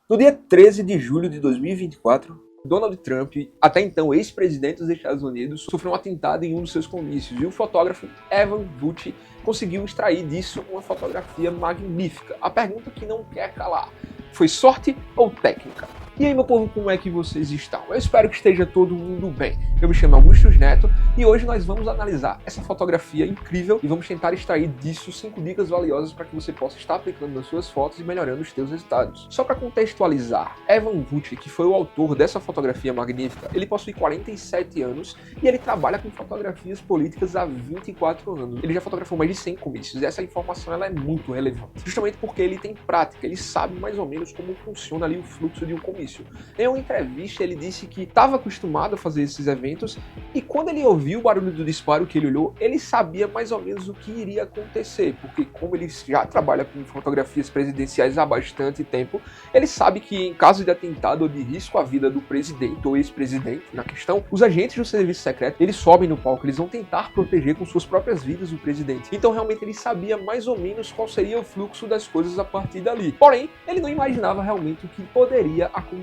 No dia 13 de julho de 2024, Donald Trump, até então ex-presidente dos Estados Unidos, sofreu um atentado em um dos seus comícios e o fotógrafo Evan Vucci conseguiu extrair disso uma fotografia magnífica. A pergunta que não quer calar: foi sorte ou técnica? E aí, meu povo, como é que vocês estão? Eu espero que esteja todo mundo bem. Eu me chamo Augusto Neto e hoje nós vamos analisar essa fotografia incrível e vamos tentar extrair disso 5 dicas valiosas para que você possa estar aplicando nas suas fotos e melhorando os seus resultados. Só para contextualizar, Evan Vucci, que foi o autor dessa fotografia magnífica, ele possui 47 anos e ele trabalha com fotografias políticas há 24 anos. Ele já fotografou mais de 100 comícios e essa informação ela é muito relevante, justamente porque ele tem prática, ele sabe mais ou menos como funciona ali o fluxo de um comício. Em uma entrevista ele disse que estava acostumado a fazer esses eventos e quando ele ouviu o barulho do disparo que ele olhou, ele sabia mais ou menos o que iria acontecer, porque como ele já trabalha com fotografias presidenciais há bastante tempo, ele sabe que em caso de atentado ou de risco à vida do presidente ou ex-presidente na questão, os agentes do serviço secreto, eles sobem no palco, eles vão tentar proteger com suas próprias vidas o presidente. Então realmente ele sabia mais ou menos qual seria o fluxo das coisas a partir dali. Porém, ele não imaginava realmente o que poderia acontecer.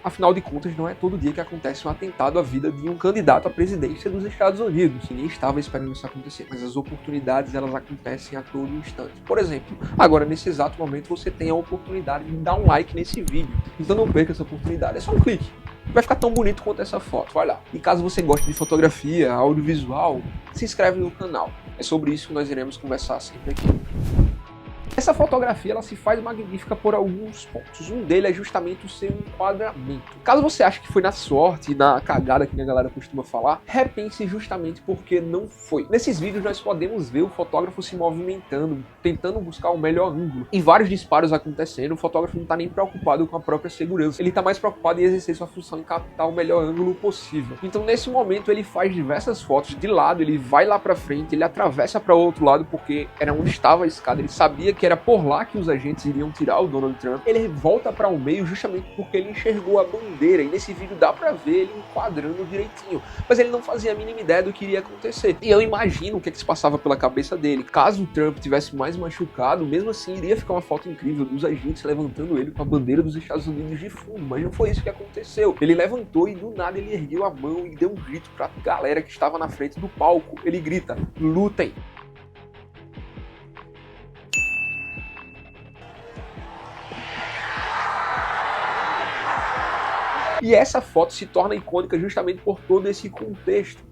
Afinal de contas, não é todo dia que acontece um atentado à vida de um candidato à presidência dos Estados Unidos. Ninguém estava esperando isso acontecer, mas as oportunidades elas acontecem a todo instante. Por exemplo, agora nesse exato momento você tem a oportunidade de dar um like nesse vídeo. Então não perca essa oportunidade, é só um clique. Vai ficar tão bonito quanto essa foto, vai lá. E caso você goste de fotografia, audiovisual, se inscreve no canal. É sobre isso que nós iremos conversar sempre aqui. Essa fotografia ela se faz magnífica por alguns pontos. Um deles é justamente o seu enquadramento. Caso você ache que foi na sorte, na cagada que a galera costuma falar, repense justamente porque não foi. Nesses vídeos nós podemos ver o fotógrafo se movimentando, tentando buscar o melhor ângulo. E vários disparos acontecendo, o fotógrafo não está nem preocupado com a própria segurança. Ele está mais preocupado em exercer sua função em captar o melhor ângulo possível. Então nesse momento ele faz diversas fotos de lado, ele vai lá para frente, ele atravessa para o outro lado porque era onde estava a escada, ele sabia que era por lá que os agentes iriam tirar o Donald Trump. Ele volta para o meio justamente porque ele enxergou a bandeira e nesse vídeo dá para ver ele enquadrando direitinho, mas ele não fazia a mínima ideia do que iria acontecer. E eu imagino o que se passava pela cabeça dele. Caso o Trump tivesse mais machucado, mesmo assim iria ficar uma foto incrível dos agentes levantando ele com a bandeira dos Estados Unidos de fundo, mas não foi isso que aconteceu. Ele levantou e do nada ele ergueu a mão e deu um grito para a galera que estava na frente do palco. Ele grita: lutem! E essa foto se torna icônica justamente por todo esse contexto.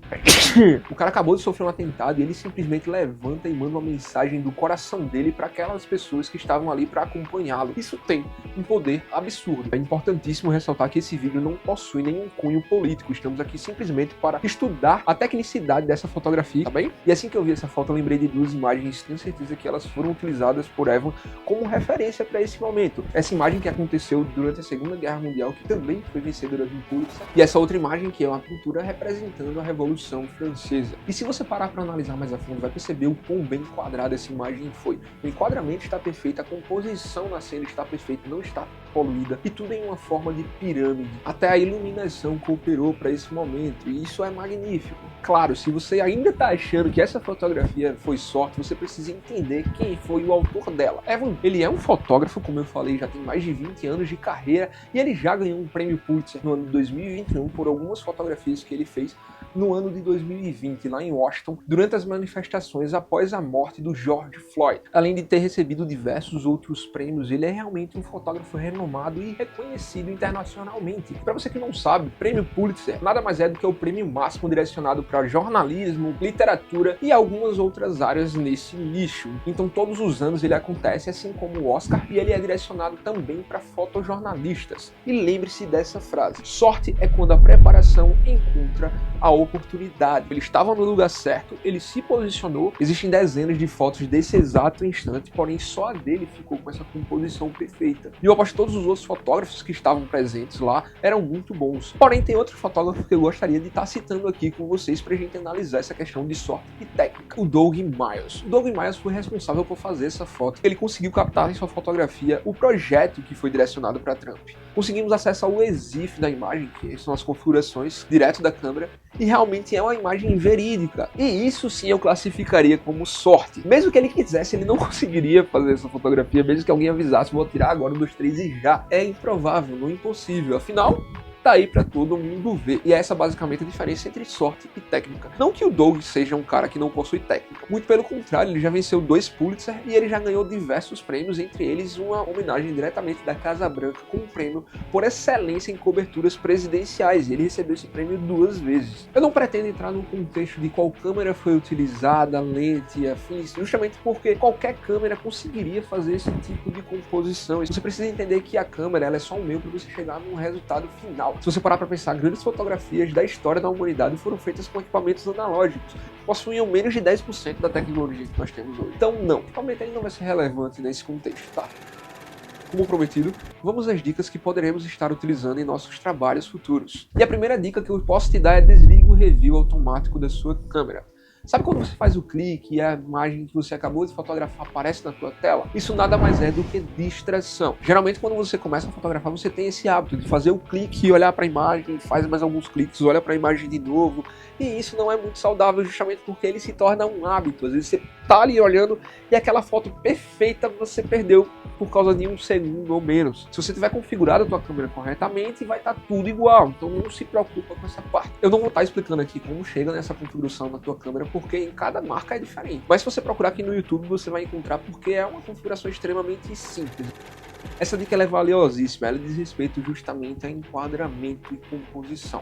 O cara acabou de sofrer um atentado e ele simplesmente levanta e manda uma mensagem do coração dele para aquelas pessoas que estavam ali para acompanhá-lo. Isso tem um poder absurdo. É importantíssimo ressaltar que esse vídeo não possui nenhum cunho político. Estamos aqui simplesmente para estudar a tecnicidade dessa fotografia, tá bem? E assim que eu vi essa foto eu lembrei de duas imagens, tenho certeza que elas foram utilizadas por Evan como referência para esse momento. Essa imagem que aconteceu durante a Segunda Guerra Mundial, que também foi vencedora do Pulitzer, e essa outra imagem que é uma pintura representando a Revolução Francesa. E se você parar para analisar mais a fundo, vai perceber o quão bem enquadrada essa imagem foi. O enquadramento está perfeito, a composição na cena está perfeita, não está poluída, e tudo em uma forma de pirâmide. Até a iluminação cooperou para esse momento, e isso é magnífico. Claro, se você ainda está achando que essa fotografia foi sorte, você precisa entender quem foi o autor dela. Evan, ele é um fotógrafo, como eu falei, já tem mais de 20 anos de carreira, e ele já ganhou um prêmio Pulitzer no ano de 2021 por algumas fotografias que ele fez no ano de 2020, lá em Washington, durante as manifestações após a morte do George Floyd. Além de ter recebido diversos outros prêmios, ele é realmente um fotógrafo renomado e reconhecido internacionalmente. Para você que não sabe, o prêmio Pulitzer nada mais é do que o prêmio máximo direcionado para jornalismo, literatura e algumas outras áreas nesse nicho. Então todos os anos ele acontece, assim como o Oscar, e ele é direcionado também para fotojornalistas. E lembre-se dessa frase: sorte é quando a preparação encontra a oportunidade. Ele estava no lugar certo, ele se posicionou. Existem dezenas de fotos desse exato instante, porém só a dele ficou com essa composição perfeita. E eu aposto que todos os outros fotógrafos que estavam presentes lá eram muito bons. Porém tem outro fotógrafo que eu gostaria de estar citando aqui com vocês pra gente analisar essa questão de sorte e técnica. O Doug Miles. O Doug Miles foi responsável por fazer essa foto. Ele conseguiu captar em sua fotografia o projeto que foi direcionado para Trump. Conseguimos acesso ao EXIF da imagem, que são as configurações direto da câmera, e realmente é uma imagem verídica. E isso sim eu classificaria como sorte. Mesmo que ele quisesse, ele não conseguiria fazer essa fotografia, mesmo que alguém avisasse, vou tirar agora 1, 2, 3 e já. É improvável, não é impossível. Afinal, tá aí pra todo mundo ver. E essa basicamente a diferença entre sorte e técnica. Não que o Doug seja um cara que não possui técnica. Muito pelo contrário, ele já venceu 2 Pulitzer e ele já ganhou diversos prêmios, entre eles uma homenagem diretamente da Casa Branca com um prêmio por excelência em coberturas presidenciais. Ele recebeu esse prêmio 2 vezes. Eu não pretendo entrar no contexto de qual câmera foi utilizada, lente e afins, justamente porque qualquer câmera conseguiria fazer esse tipo de composição. Você precisa entender que a câmera ela é só um meio para você chegar num resultado final. Se você parar para pensar, grandes fotografias da história da humanidade foram feitas com equipamentos analógicos, possuíam menos de 10% da tecnologia que nós temos hoje. Então não, o equipamento não vai ser relevante nesse contexto, tá? Como prometido, vamos às dicas que poderemos estar utilizando em nossos trabalhos futuros. E a primeira dica que eu posso te dar é desligue o review automático da sua câmera. Sabe quando você faz o clique e a imagem que você acabou de fotografar aparece na tua tela? Isso nada mais é do que distração. Geralmente quando você começa a fotografar, você tem esse hábito de fazer o clique e olhar para a imagem, faz mais alguns cliques, olha para a imagem de novo. E isso não é muito saudável justamente porque ele se torna um hábito. Às vezes você tá ali olhando e aquela foto perfeita você perdeu por causa de 1 segundo ou menos. Se você tiver configurado a tua câmera corretamente, vai estar tudo igual. Então não se preocupa com essa parte. Eu não vou estar explicando aqui como chega nessa configuração na tua câmera, porque em cada marca é diferente. Mas se você procurar aqui no YouTube, você vai encontrar, porque é uma configuração extremamente simples. Essa dica ela é valiosíssima, ela diz respeito justamente a enquadramento e composição.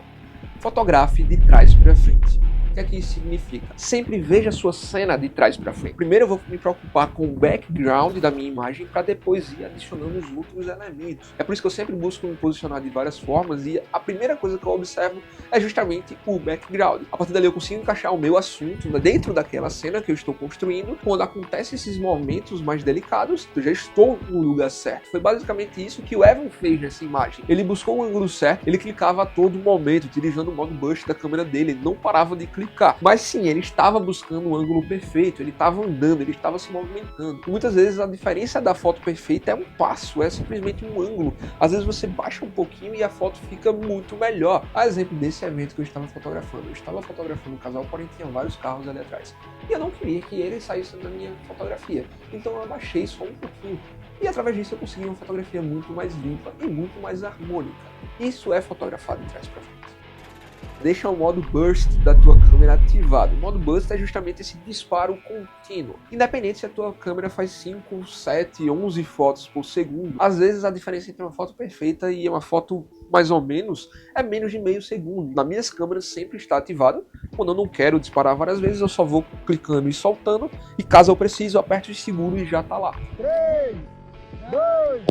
Fotografe de trás para frente. O que é que isso significa? Sempre veja a sua cena de trás para frente. Primeiro eu vou me preocupar com o background da minha imagem para depois ir adicionando os outros elementos. É por isso que eu sempre busco me posicionar de várias formas e a primeira coisa que eu observo é justamente o background. A partir dali eu consigo encaixar o meu assunto dentro daquela cena que eu estou construindo. Quando acontecem esses momentos mais delicados, eu já estou no lugar certo. Foi basicamente isso que o Evan fez nessa imagem. Ele buscou o ângulo certo, ele clicava a todo momento, utilizando o modo burst da câmera dele, ele não parava de clicar. Mas sim, ele estava buscando um ângulo perfeito, ele estava andando, ele estava se movimentando. E muitas vezes a diferença da foto perfeita é um passo, é simplesmente um ângulo. Às vezes você baixa um pouquinho e a foto fica muito melhor. A exemplo desse evento que eu estava fotografando. Eu estava fotografando um casal, porém tinha vários carros ali atrás. E eu não queria que ele saísse da minha fotografia. Então eu abaixei só um pouquinho. E através disso eu consegui uma fotografia muito mais limpa e muito mais harmônica. Isso é fotografar de trás para frente. Deixa o modo burst da tua câmera ativado. O modo burst é justamente esse disparo contínuo. Independente se a tua câmera faz 5, 7, 11 fotos por segundo, às vezes a diferença entre uma foto perfeita e uma foto mais ou menos é menos de meio segundo. Nas minhas câmeras sempre está ativado. Quando eu não quero disparar várias vezes, eu só vou clicando e soltando. E caso eu precise, eu aperto e seguro e já está lá. 3, 2,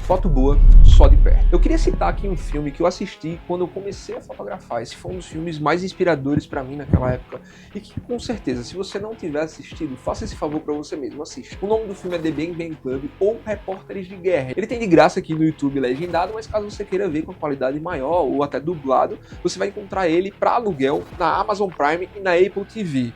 Foto boa, só de perto. Eu queria citar aqui um filme que eu assisti quando eu comecei a fotografar. Esse foi um dos filmes mais inspiradores para mim naquela época. E que, com certeza, se você não tiver assistido, faça esse favor para você mesmo, assista. O nome do filme é The Bang Bang Club ou Repórteres de Guerra. Ele tem de graça aqui no YouTube legendado, mas caso você queira ver com qualidade maior ou até dublado, você vai encontrar ele para aluguel na Amazon Prime e na Apple TV.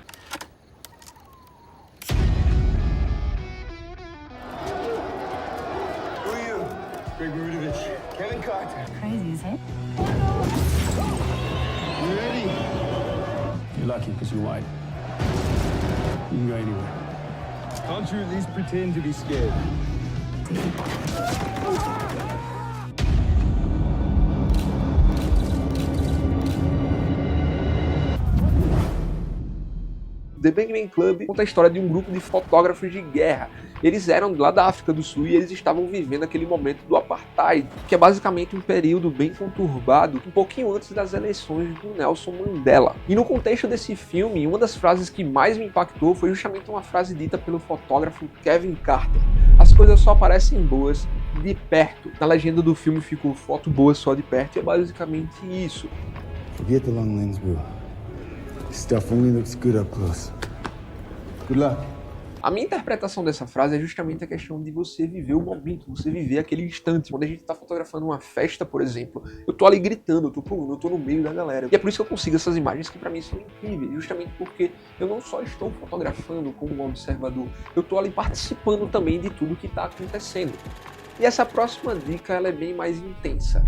Greg Marudovich, Kevin Carter. Crazy, is it? You ready? You're lucky because you're white. You can go anywhere. Can't you at least pretend to be scared? The Bang Bang Club conta a história de um grupo de fotógrafos de guerra. Eles eram lá da África do Sul e eles estavam vivendo aquele momento do apartheid, que é basicamente um período bem conturbado, um pouquinho antes das eleições do Nelson Mandela. E no contexto desse filme, uma das frases que mais me impactou foi justamente uma frase dita pelo fotógrafo Kevin Carter. As coisas só parecem boas de perto. Na legenda do filme ficou foto boa só de perto e é basicamente isso. Forget the long lens, bro. This stuff only looks good up close. Good luck. A minha interpretação dessa frase é justamente a questão de você viver o momento, você viver aquele instante. Quando a gente tá fotografando uma festa, por exemplo, eu tô ali gritando, eu tô no meio da galera. E é por isso que eu consigo essas imagens que pra mim são incríveis, justamente porque eu não só estou fotografando como um observador, eu tô ali participando também de tudo que tá acontecendo. E essa próxima dica ela é bem mais intensa.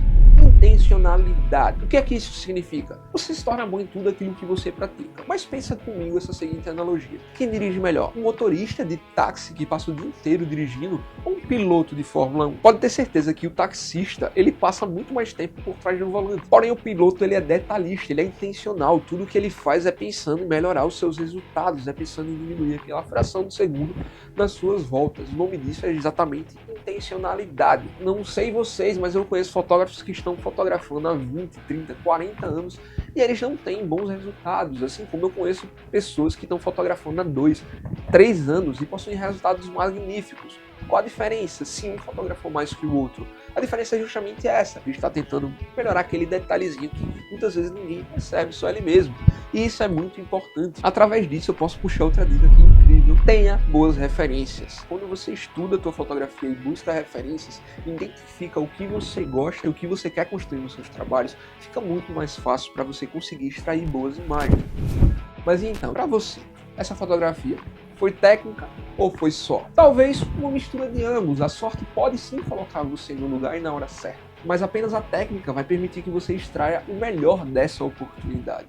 Intencionalidade. O que é que isso significa? Você se torna bom em tudo aquilo que você pratica. Mas pensa comigo essa seguinte analogia. Quem dirige melhor? Um motorista de táxi que passa o dia inteiro dirigindo ou um piloto de Fórmula 1? Pode ter certeza que o taxista ele passa muito mais tempo por trás do volante. Porém o piloto ele é detalhista, ele é intencional. Tudo que ele faz é pensando em melhorar os seus resultados, é pensando em diminuir aquela fração de segundo nas suas voltas. O nome disso é exatamente intencionalidade. Não sei vocês, mas eu conheço fotógrafos que estão fotografando há 20, 30, 40 anos e eles não têm bons resultados, assim como eu conheço pessoas que estão fotografando há 2, 3 anos e possuem resultados magníficos. Qual a diferença se um fotografou mais que o outro? A diferença é justamente essa, a gente está tentando melhorar aquele detalhezinho que muitas vezes ninguém percebe, só ele mesmo. E isso é muito importante. Através disso eu posso puxar outra dica aqui incrível. Tenha boas referências. Quando você estuda a tua fotografia e busca referências, identifica o que você gosta e o que você quer construir nos seus trabalhos, fica muito mais fácil para você conseguir extrair boas imagens. Mas então, para você, essa fotografia foi técnica ou foi sorte? Talvez uma mistura de ambos. A sorte pode sim colocar você no lugar e na hora certa, mas apenas a técnica vai permitir que você extraia o melhor dessa oportunidade.